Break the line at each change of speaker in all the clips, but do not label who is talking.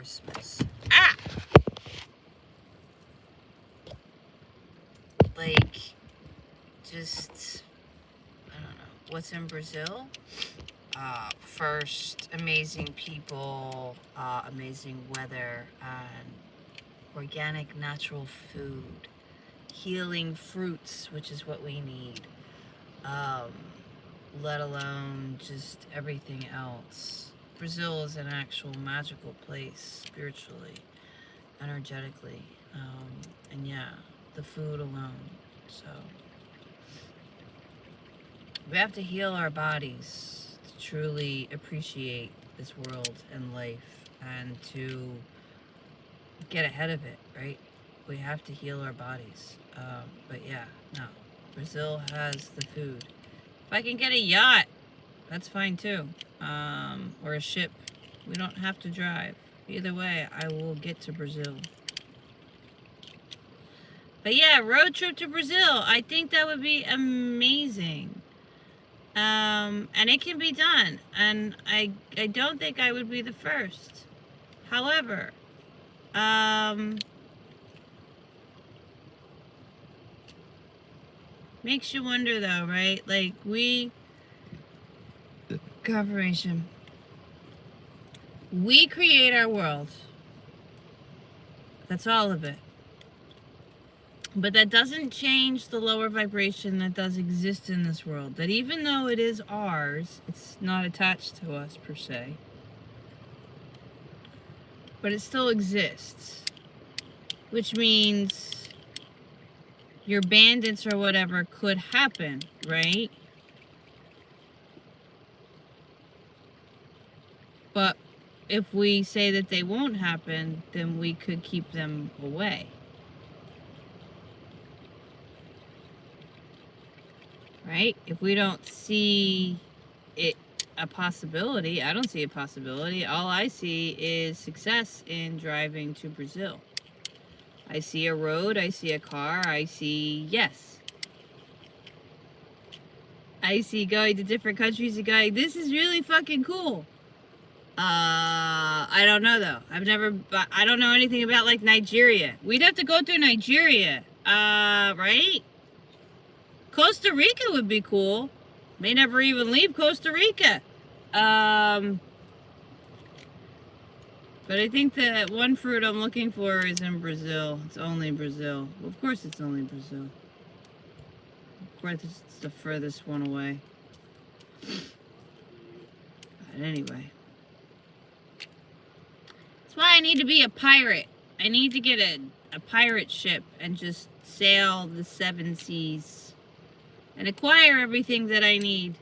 Christmas. Ah! Like, just, I don't know. What's in Brazil? First, amazing people, amazing weather, and organic natural food. Healing fruits, which is what we need. Let alone just everything else. Brazil is an actual magical place, spiritually, energetically, and yeah, the food alone. So we have to heal our bodies to truly appreciate this world and life, and to get ahead of it, right? We have to heal our bodies. But yeah, no, Brazil has the food. If I can get a yacht, that's fine too. Or a ship. We don't have to drive. Either way, I will get to Brazil. But yeah, road trip to Brazil. I think that would be amazing. And it can be done. And I don't think I would be the first. However, makes you wonder though, right? Like confirmation. We create our world. That's all of it. But that doesn't change the lower vibration that does exist in this world. That even though it is ours, it's not attached to us per se. But it still exists. Which means your bandits or whatever could happen, right? But if we say that they won't happen, then we could keep them away. Right? If we don't see it a possibility, I don't see a possibility. All I see is success in driving to Brazil. I see a road, I see a car, I see yes. I see going to different countries and going, this is really fucking cool. I don't know though. I don't know anything about like Nigeria. We'd have to go through Nigeria. Right? Costa Rica would be cool. May never even leave Costa Rica. But I think that one fruit I'm looking for is in Brazil. It's only Brazil. Well, of course it's only Brazil. Of course it's the furthest one away. But anyway. That's why I need to be a pirate. I need to get a pirate ship and just sail the 7 seas. And acquire everything that I need.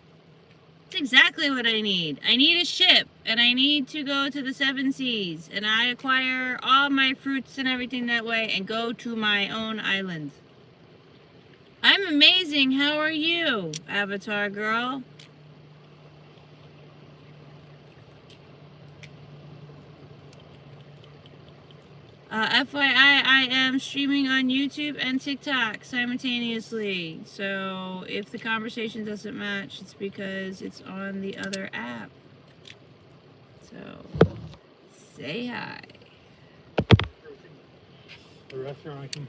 That's exactly what I need. I need a ship, and I need to go to the 7 seas, and I acquire all my fruits and everything that way, and go to my own island. I'm amazing. How are you, Avatar Girl? FYI, I am streaming on YouTube and TikTok simultaneously. So if the conversation doesn't match, it's because it's on the other app. So say hi.
The restaurant I can.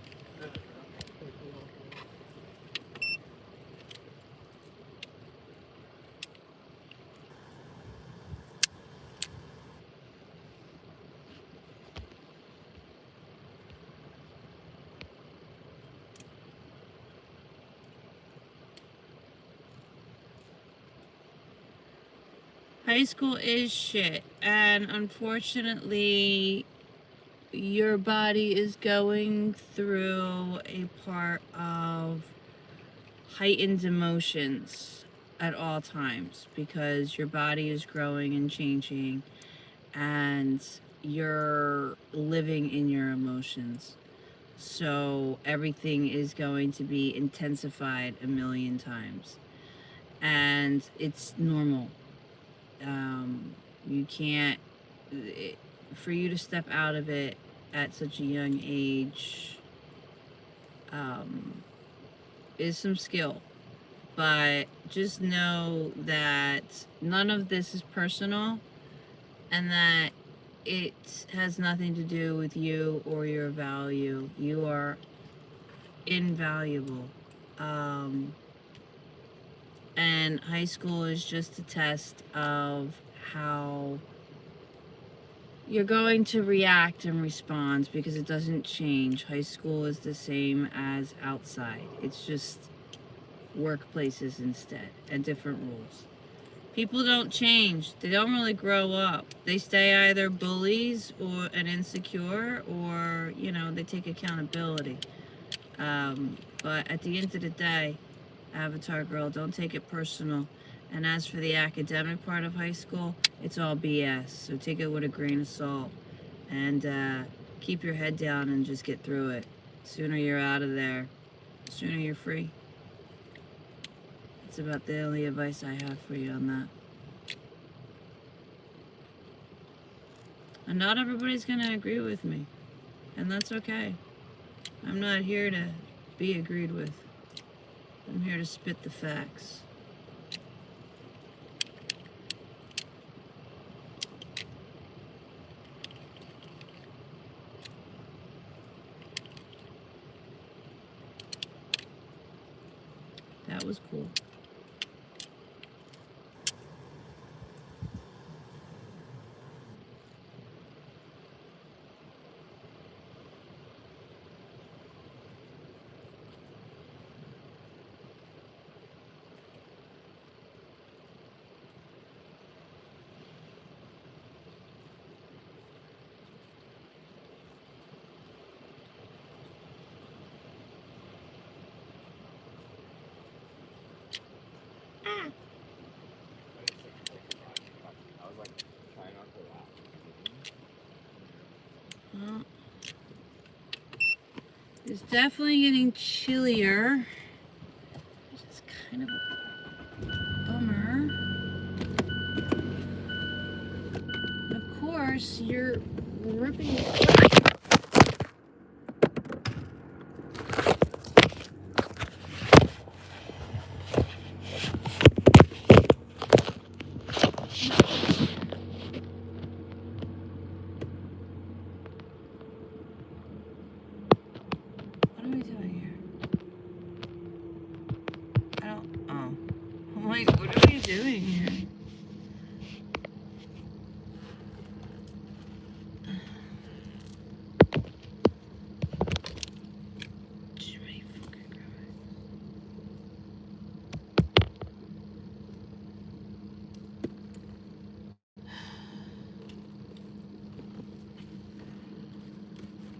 High school is shit, and unfortunately, your body is going through a part of heightened emotions at all times because your body is growing and changing, and you're living in your emotions. So everything is going to be intensified a million times, and it's normal. You can't, for you to step out of it at such a young age is some skill. But just know that none of this is personal, and that it has nothing to do with you or your value. You are invaluable. And high school is just a test of how you're going to react and respond, because it doesn't change. High school is the same as outside. It's just workplaces instead, and different rules. People don't change. They don't really grow up. They stay either bullies or and insecure, or they take accountability. But at the end of the day, Avatar Girl, don't take it personal. And as for the academic part of high school, it's all BS. So take it with a grain of salt. And keep your head down and just get through it. Sooner you're out of there, sooner you're free. That's about the only advice I have for you on that. And not everybody's going to agree with me. And that's okay. I'm not here to be agreed with. I'm here to spit the facts. That was cool. Well, it's definitely getting chillier, which is kind of a bummer. Of course, you're ripping. What are we doing here? I don't. Oh. I'm like, what are we doing here?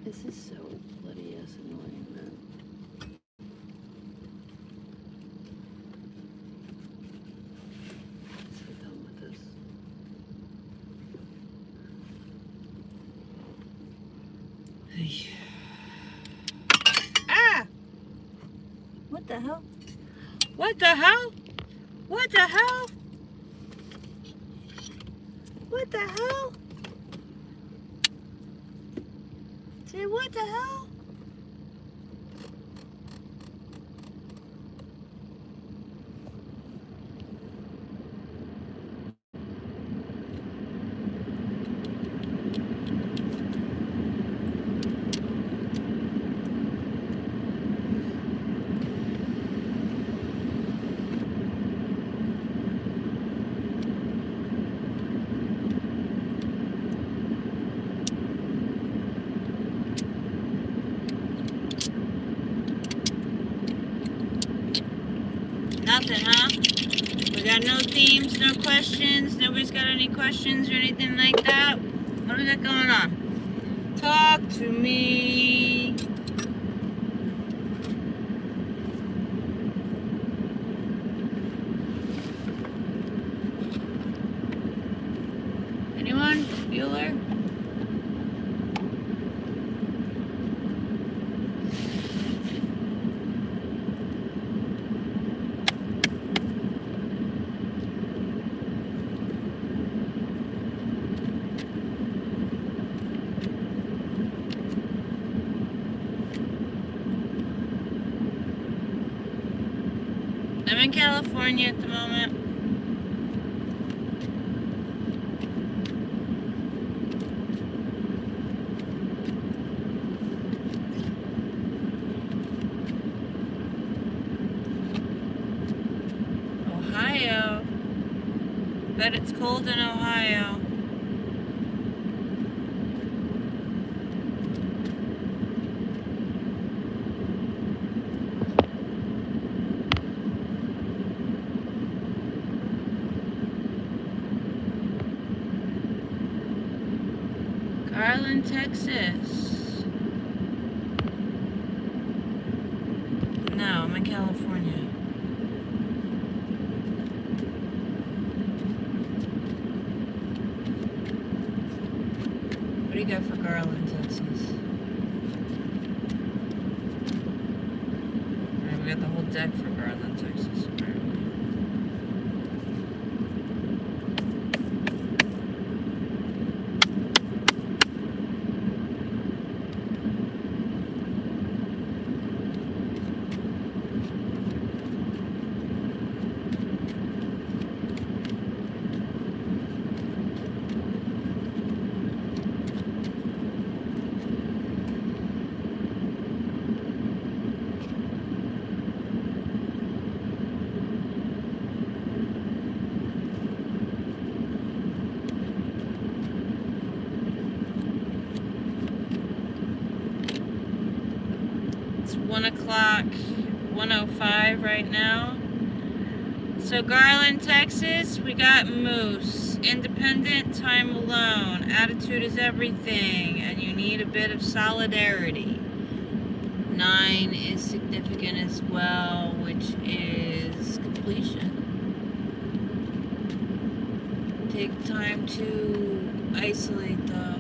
This is so bloody ass annoying, man. Let's get done with this. Hey. Ah! What the hell? What the hell? What the hell? What the hell? Say, what the hell? Nothing, huh? We got no themes, no questions. Nobody's got any questions or anything like that. What do we got going on? Talk to me. Anyone? Bueller? I'm in California at the moment. cold in Ohio. Garland, Texas. No, I'm in California. What do you got for Garland, Texas? Alright, we got the whole deck for Garland, Texas. It's 1 o'clock, 1:05 right now. So Garland, Texas, we got Moose. Independent, time alone. Attitude is everything, and you need a bit of solidarity. 9 is significant as well, which is completion. Take time to isolate though.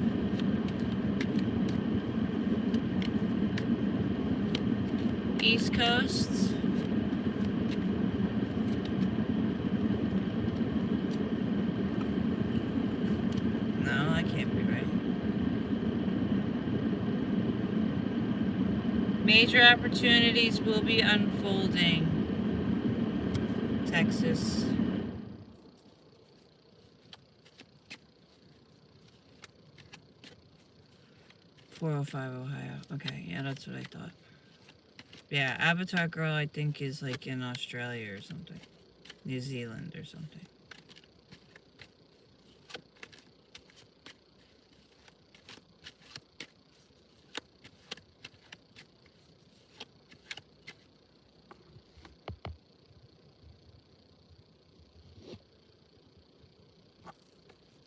East Coast. No, that can't be right. Major opportunities will be unfolding. Texas. .405 Ohio. Okay, yeah, that's what I thought. Yeah, Avatar Girl, I think, is like in Australia or something. New Zealand or something.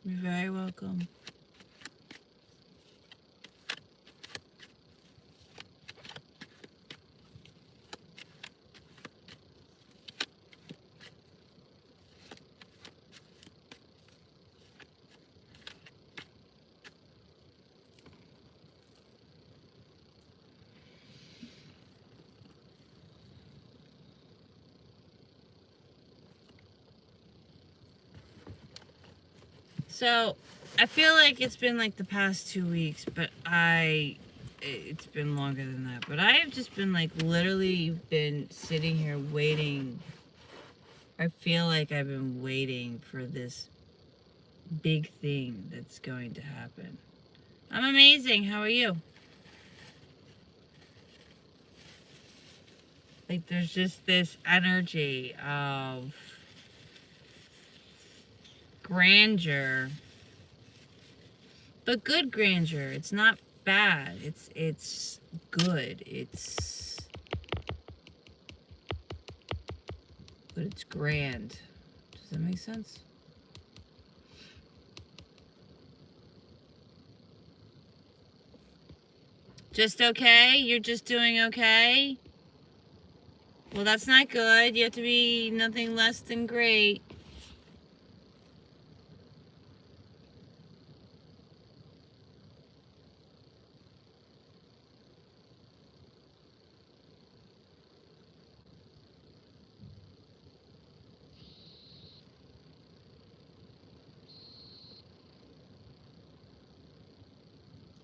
You're very welcome. So, I feel like it's been like the past 2 weeks, but it's been longer than that. But I have just been like literally been sitting here waiting. I feel like I've been waiting for this big thing that's going to happen. I'm amazing. How are you? Like there's just this energy of grandeur. But good grandeur. It's not bad. It's good. But it's grand. Does that make sense? Just okay? You're just doing okay? Well, that's not good. You have to be nothing less than great.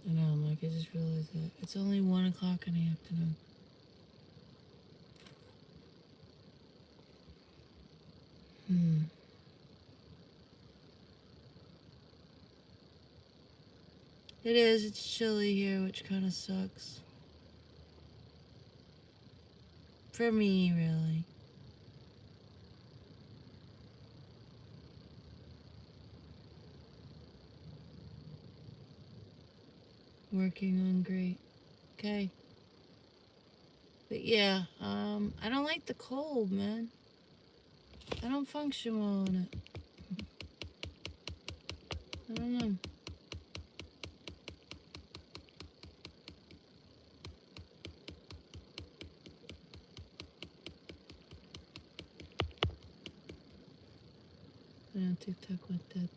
I know, I'm like, I just realized that. It's only 1 o'clock in the afternoon. It is. It's chilly here, which kind of sucks. For me, really. Working on great. Okay. But yeah, I don't like the cold, man. I don't function well in it. I don't know. I don't TikTok with that.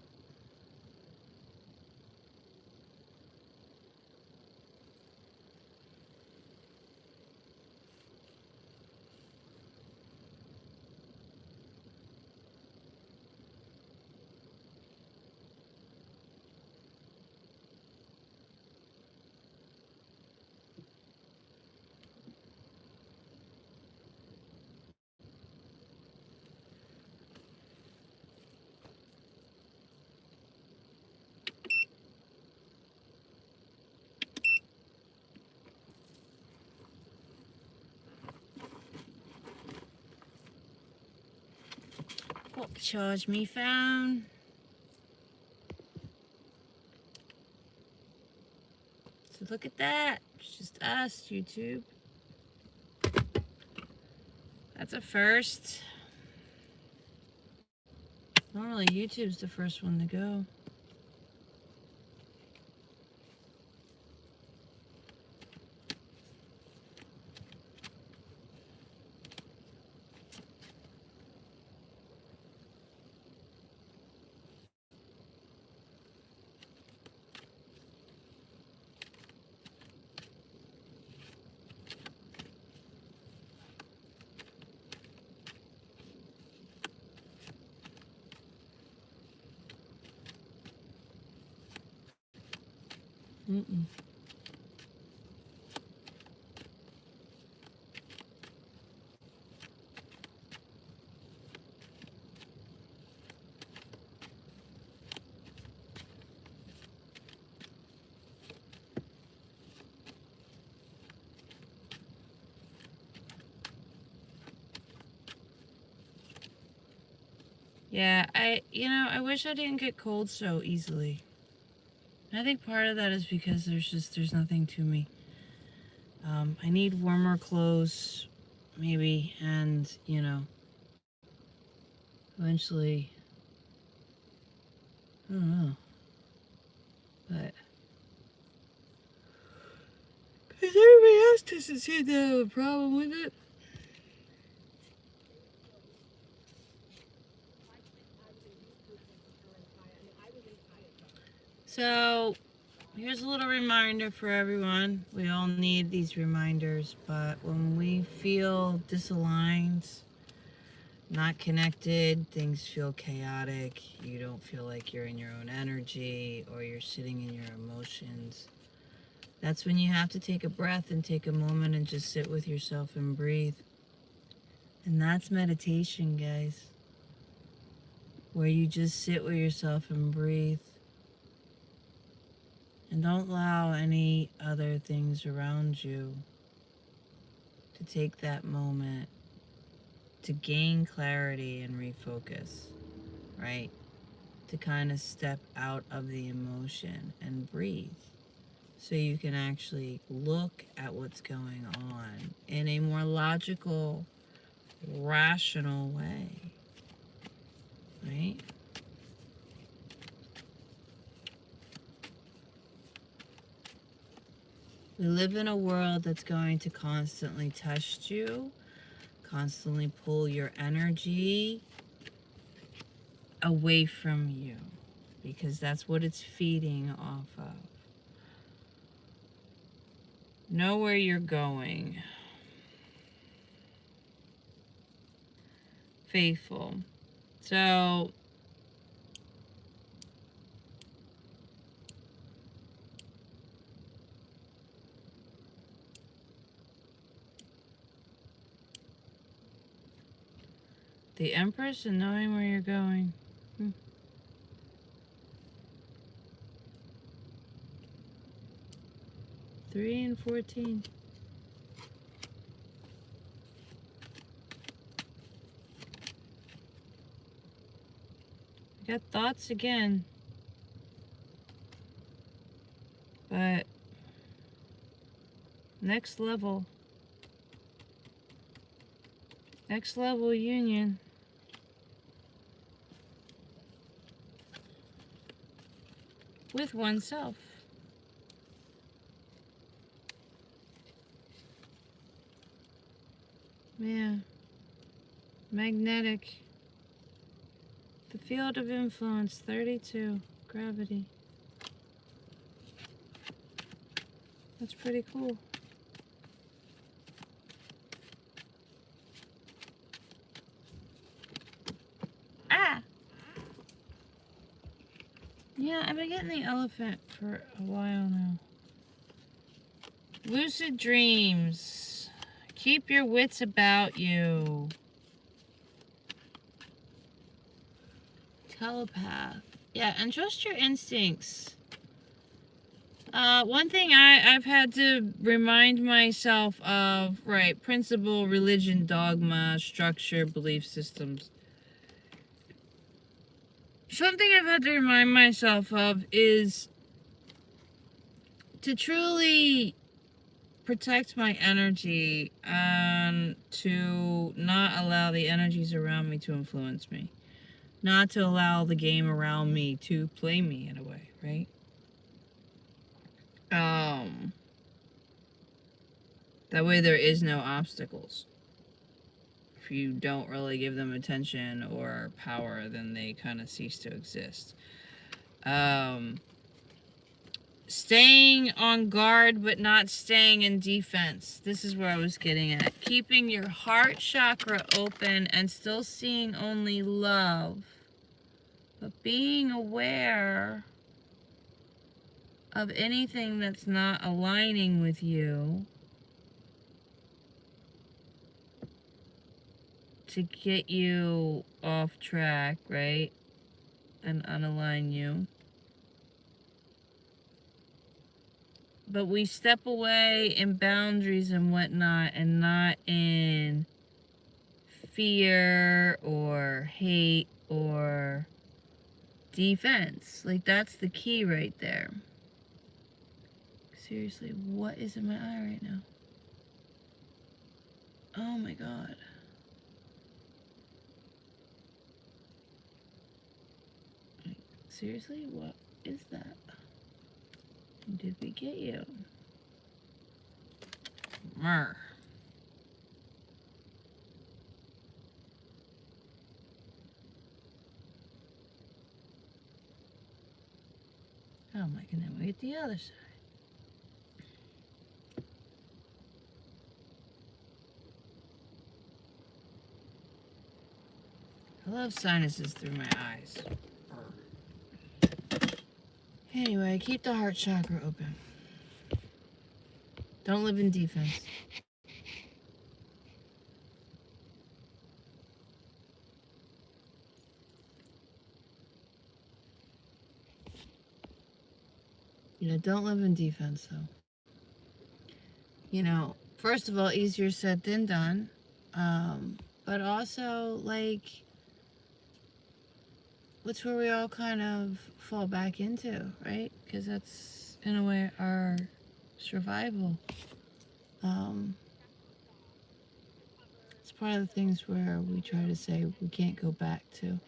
What charge me phone? So look at that. It's just us, YouTube. That's a first. Normally YouTube's the first one to go. Mm-mm. Yeah, I wish I didn't get cold so easily. I think part of that is because there's nothing to me. I need warmer clothes, maybe, and, eventually, I don't know, but, because everybody else doesn't seem to have a problem with it. So, here's a little reminder for everyone. We all need these reminders, but when we feel disaligned, not connected, things feel chaotic, you don't feel like you're in your own energy or you're sitting in your emotions, that's when you have to take a breath and take a moment and just sit with yourself and breathe. And that's meditation, guys, where you just sit with yourself and breathe. And don't allow any other things around you to take that moment to gain clarity and refocus, right? To kind of step out of the emotion and breathe so you can actually look at what's going on in a more logical, rational way, right? We live in a world that's going to constantly test you, constantly pull your energy away from you, because that's what it's feeding off of. Know where you're going. Faithful. So, the Empress and knowing where you're going. 3 and 14. I got thoughts again. But Next level. Next level union. With oneself. Yeah. Magnetic. The field of influence, 32. Gravity. That's pretty cool. Ah! Yeah, I've been getting the elephant for a while now. Lucid dreams. Keep your wits about you. Telepath. Yeah, and trust your instincts. One thing I've had to remind myself of, right, principle, religion, dogma, structure, belief systems. Something I've had to remind myself of is to truly protect my energy and to not allow the energies around me to influence me. Not to allow the game around me to play me in a way, right? That way there is no obstacles. If you don't really give them attention or power, then they kind of cease to exist. Staying on guard but not staying in defense. This is where I was getting at. Keeping your heart chakra open and still seeing only love. But being aware of anything that's not aligning with you to get you off track, right? And unalign you. But we step away in boundaries and whatnot and not in fear or hate or defense. Like, that's the key right there. Seriously, what is in my eye right now? Oh my god. Seriously, what is that? Did we get you? Mer. How am I gonna wait the other side? I love sinuses through my eyes. Anyway, keep the heart chakra open. Don't live in defense. You know, don't live in defense, though. You know, first of all, easier said than done. But also, like, that's where we all kind of fall back into, right? Because that's, in a way, our survival. It's part of the things where we try to say we can't go back to.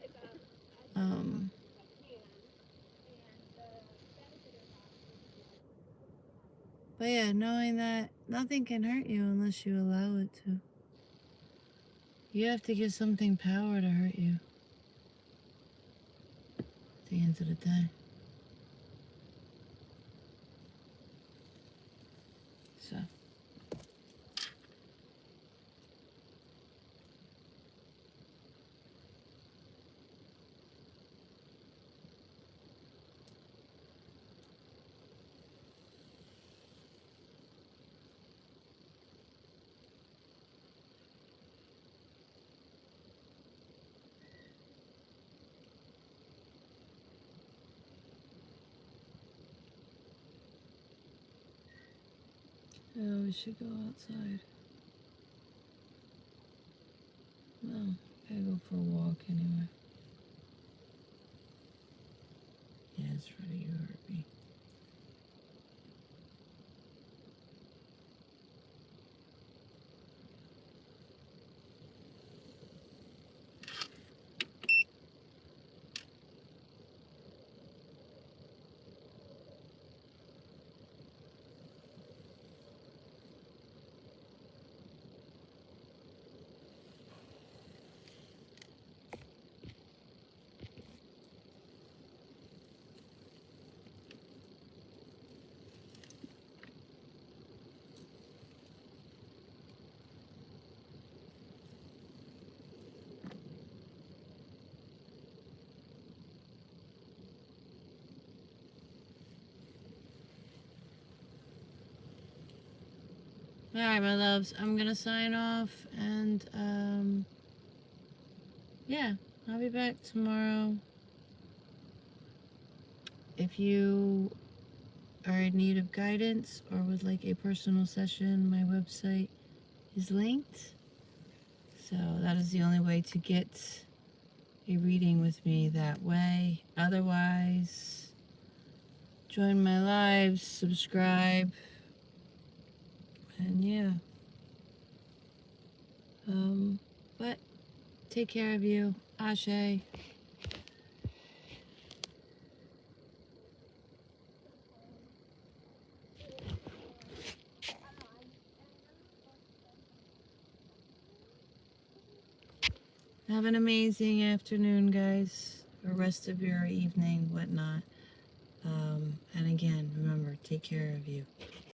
But yeah, knowing that nothing can hurt you unless you allow it to. You have to give something power to hurt you. At the end of the day. So. Oh, we should go outside. No, gotta go for a walk anyway. Yeah, it's Freddie, you hurt me. Alright, my loves, I'm gonna sign off, and yeah, I'll be back tomorrow. If you are in need of guidance or would like a personal session, my website is linked. So that is the only way to get a reading with me that way. Otherwise, join my lives, subscribe, and yeah. But take care of you. Ashe. Have an amazing afternoon, guys, or rest of your evening, whatnot. And again, remember, take care of you.